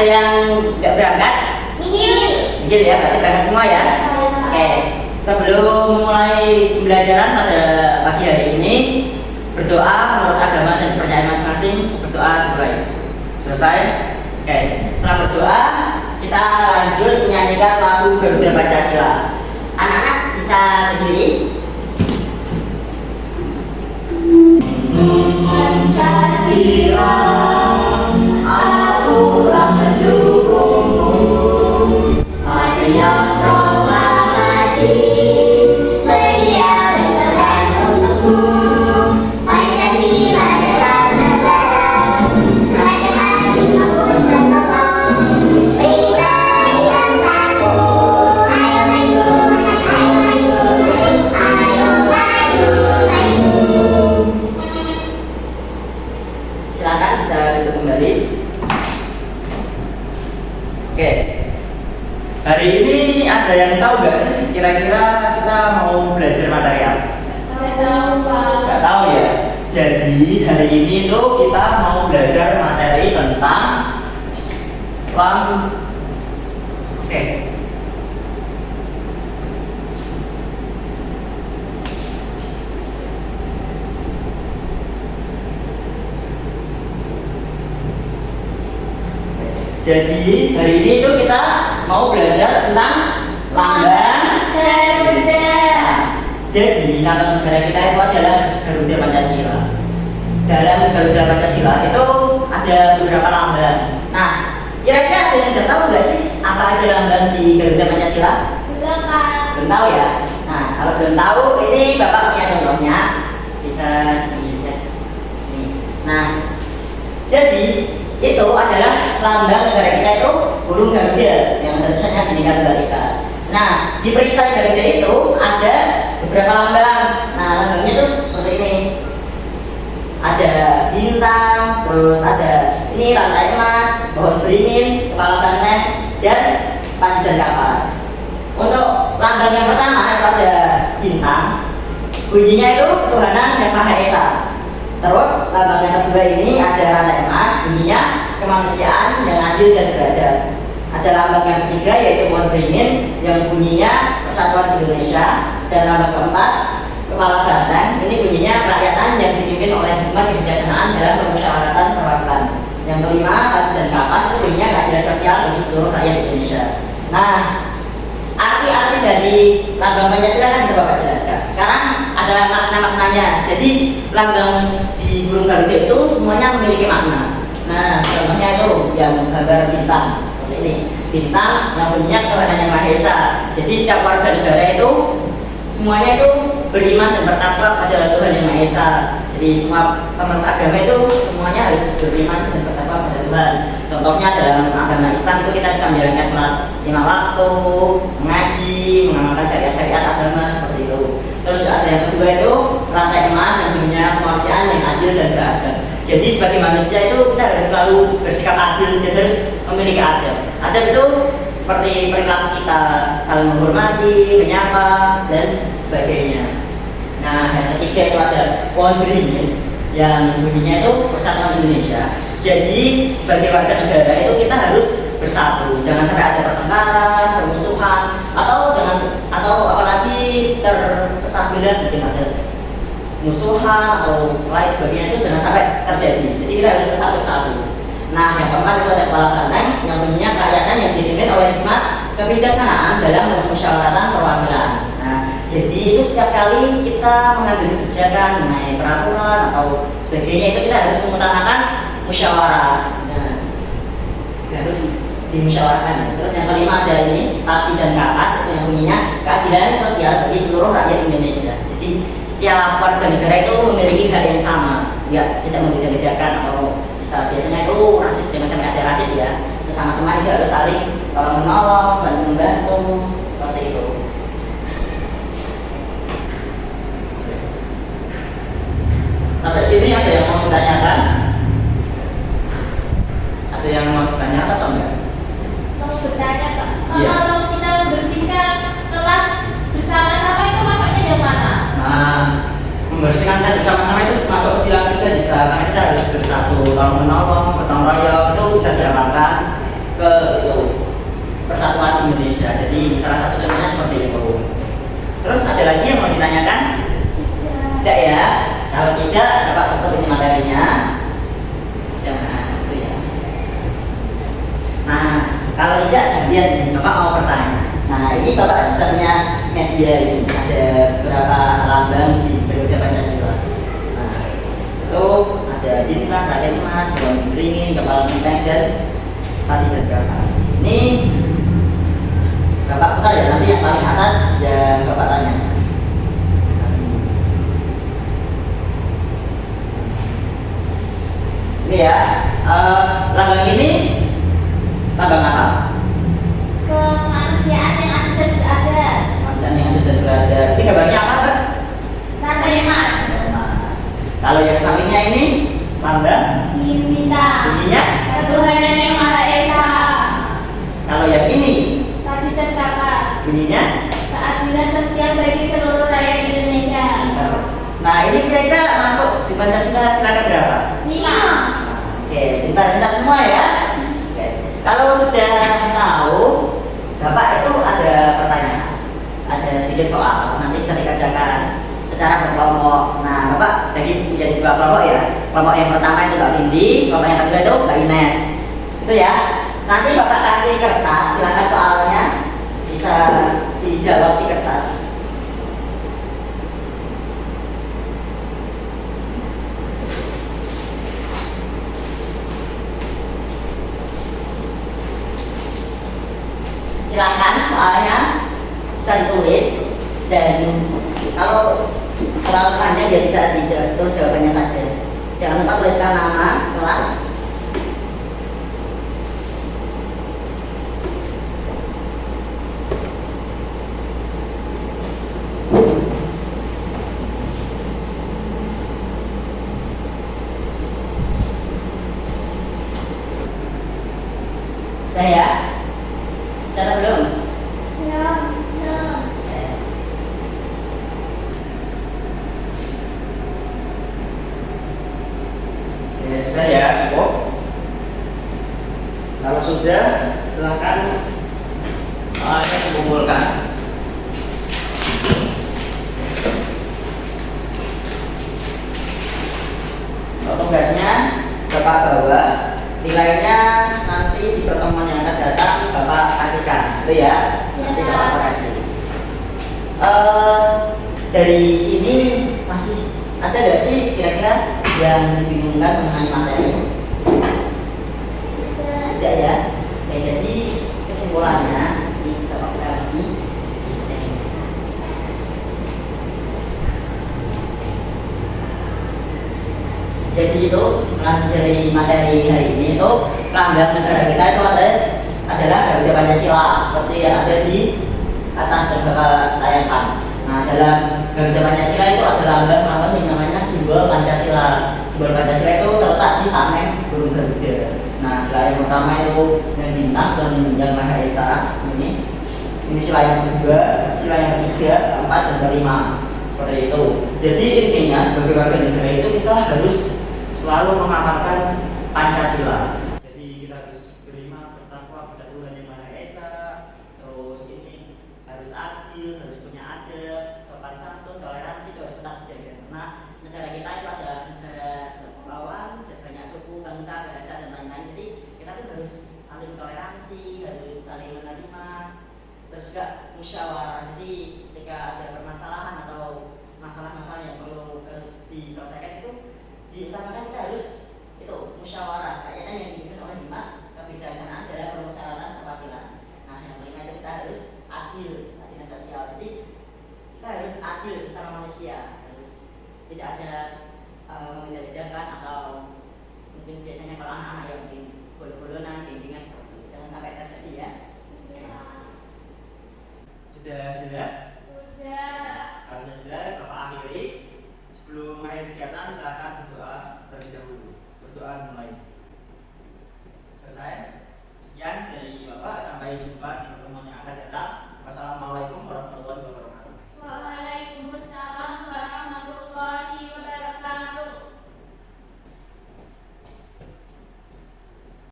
ada yang nggak berangkat? Nihil ya, berarti berangkat semua ya. Oke, sebelum mulai pembelajaran pada pagi hari ini, berdoa menurut agama dan kepercayaan masing-masing. Berdoa mulai. Selesai? Oke, setelah berdoa kita lanjut menyanyikan lagu Garuda Pancasila. Anak-anak bisa berdiri. Pancasila, akulah pendukungmu. Ada yang proklamasi, sedia berperan untukmu. Pancasila dasar negara, raja hati maupun sentosa. Kita yang satu, ayo maju, ayo maju, ayo maju, maju. Silakan bisa duduk kembali. Oke. Hari ini ada yang tahu nggak sih kira-kira kita mau belajar materi apa? Nggak tahu ya. Jadi hari ini tuh kita mau belajar materi tentang Oke. Jadi hari ini tuh kita mau belajar tentang lambang Garuda. Jadi lambang negara kita itu adalah Garuda Pancasila. Dalam Garuda Pancasila itu ada beberapa lambang. Nah, kira-kira ada yang udah tahu nggak sih apa aja lambang di Garuda Pancasila? Belum tahu ya. Nah, kalau belum tahu, ini Bapak punya contohnya, bisa dilihat. Nih. Nah, jadi itu adalah lambang negara kita itu burung Garuda yang tentunya Bhinneka Tunggal Ika. Nah, di perisai Garuda itu ada beberapa lambang. Nah, lambangnya itu seperti ini. Ada bintang, terus ada ini rantai emas, pohon beringin, kepala banteng, dan panji dan kapas. Untuk lambang yang pertama itu ada bintang. Bunyinya itu ketuhanan yang Maha Esa. Terus lambang yang kedua ini ada rantai emas, bunyinya kemanusiaan yang adil dan beradab. Ada lambang yang ketiga yaitu pohon beringin yang bunyinya Persatuan Indonesia. Dan lambang keempat kepala banteng, ini bunyinya kerakyatan yang dipimpin oleh hikmat kebijaksanaan dalam permusyawaratan perwakilan. Yang kelima panji dan kapas, itu bunyinya keadilan sosial bagi seluruh rakyat Indonesia. Nah, arti-arti dari lambang Pancasila kan sudah Bapak jelaskan. Sekarang ada makna-maknanya. Jadi lambang di burung Garuda itu semuanya memiliki makna. Nah, contohnya itu yang gambar bintang seperti ini. Bintang yang bunyinya ketuhanan yang Maha Esa. Jadi setiap warga negara itu semuanya itu beriman dan bertakwa pada Tuhan yang Maha Esa. Jadi semua pemeluk agama itu semuanya harus beriman dan bertakwa pada Tuhan. Contohnya dalam agama Islam itu kita bisa menjalankan sholat 5 waktu, mengaji, mengamalkan syariat-syariat agama seperti itu. Terus ada yang kedua itu rantai emas yang punya kemanusiaan yang adil dan beradab. Jadi sebagai manusia itu kita harus selalu bersikap adil dan harus memiliki adab. Adab itu seperti perilaku kita saling menghormati, menyapa dan sebagainya. Nah, yang ketiga itu ada pohon beringin yang bunyinya itu Persatuan Indonesia. Jadi sebagai warga negara itu kita harus bersatu, jangan sampai ada pertengkaran, permusuhan, atau apalagi terkestabilan mungkin ada musuhan atau lain sebagainya, itu jangan sampai terjadi. Jadi kita harus tetap bersatu. Nah, yang keempat itu ada kepala banteng yang bunyinya kerakyatan yang dipimpin oleh hikmat kebijaksanaan dalam permusyawaratan perwakilan. Nah, jadi itu setiap kali kita mengambil kebijakan mengenai peraturan atau sebagainya itu kita harus mengutamakan musyawarah. Nah, harus dimusyawarahkan. Terus yang kelima ada ini panji dan kapas yang bunyinya keadilan sosial bagi seluruh rakyat Indonesia. Jadi setiap warga negara itu memiliki hal yang sama, nggak kita membeda-bedakan atau biasanya itu rasis, jangan sampai ada rasis ya. Sesama teman itu harus saling tolong menolong, bantu membantu seperti itu. Sampai sini ada yang mau ditanyakan? Ada yang mau ditanyakan atau enggak? Mau bertanya Pak, Iya. kalau kita membersihkan kelas bersama-sama itu masuknya yang mana? Nah, membersihkan dan bersama-sama itu masuk sila kita bisa, karena kita harus bersatu, tolong menolong, gotong royong itu bisa diamalkan ke ke itu Persatuan Indonesia. Jadi salah satu contohnya seperti itu. Terus ada lagi yang mau ditanyakan? Tidak ya? Kalau tidak, dapat tutup ini materinya. Jangan itu ya. Nah, kalau tidak, gantian Bapak mau bertanya. Nah, ini Bapak sudah punya media ini. Ada beberapa lambang di Garuda Pancasila. Nah, itu ada bintang, rakyat emas, daun beringin, kepala bintang, dan tadi dan ke atas. Ini Bapak putar ya, nanti yang paling atas yang Bapak tanya. Ini ya, lambang ini lambang apa? Kemanusiaan yang ada dan berada. Kemanusiaan yang ada dan berada. Ini gambarnya apa, Pak? Rantai emas. Emas. Kalau yang sampingnya ini lambang Bintang. bunyinya. Ketuhanan yang Maha Esa. Kalau yang ini Tadi dan kakak. bunyinya. Keadilan sosial bagi seluruh rakyat Indonesia. Nah, ini kira-kira masuk di Pancasila silakan berapa? 5. Oke, pintar-pintar semua ya. Oke. Kalau sudah tahu, Bapak itu ada pertanyaan, ada sedikit soal, nanti bisa dikerjakan secara berkelompok. Nah, Bapak bagi menjadi 2 kelompok ya. Kelompok yang pertama itu Mbak Vindi, kelompok yang kedua itu Mbak Ines. Itu ya. Nanti Bapak kasih kertas, silakan soalnya bisa dijawab di kertas. Silakan soalnya bisa ditulis, dan kalau terlalu panjang ya bisa ditulis jawabannya saja. Jangan lupa tuliskan nama kelas. Sudah ya? Sudah atau belum? Belum. Oke, sudah ya, cukup. Kalau sudah, silakan soalnya dikumpulkan. Untuk tugasnya Bapak bawa, nilainya nanti di pertemuan yang akan datang Bapak kasihkan, itu ya. Nanti Ya. Bapak koreksi. Dari sini masih ada nggak sih kira-kira yang dibingungkan mengenai materi? Tidak ya. Oke, jadi kesimpulannya ini kita pakai lagi materinya. Jadi itu kesimpulan dari materi hari ini itu lambang negara kita itu adalah Garuda Pancasila seperti yang ada di atas yang Bapak tayangkan. Nah, dalam Garuda Pancasila itu ada lambang yang namanya simbol Pancasila. Simbol Pancasila itu terletak di tameng burung Garuda. Nah, sila yang pertama itu yang bintang dan yang Maha Esa. Ini sila yang kedua, sila yang ketiga, keempat, dan kelima. Seperti itu. Jadi intinya sebagai warga negara itu kita harus selalu mengamalkan Pancasila. Jadi kita harus beriman, bertakwa kepada Tuhan yang Maha Esa. Terus ini harus adil, harus punya adab, sopan santun, toleransi itu harus tetap dijaga. Nah, negara kita itu adalah negara berkepulauan, banyak suku, bangsa, bahasa, dan lain-lain. Jadi kita tuh harus saling toleransi, harus saling menerima, terus juga musyawarah. Jadi ketika ada permasalahan atau masalah-masalah yang harus diselesaikan itu diutamakan kita harus itu musyawarah. Kayaknya yang dipimpin oleh 5 kebijaksanaan dalam permusyawaratan perwakilan. Nah, yang kelima itu kita harus adil, keadilan sosial. Jadi kita harus adil secara manusia, harus tidak ada membeda-bedakan atau mungkin biasanya kalau anak-anak yang mungkin bodoh-bodohan, bimbingan seperti itu. Jangan sampai terjadi ya. Sudah jelas? Sudah. Kalau sudah jelas, Bapak akhiri. Sebelum mengakhiri kegiatan, silakan berdoa terlebih dahulu. Berdoa mulai. Selesai. Sekian dari Bapak, sampai jumpa di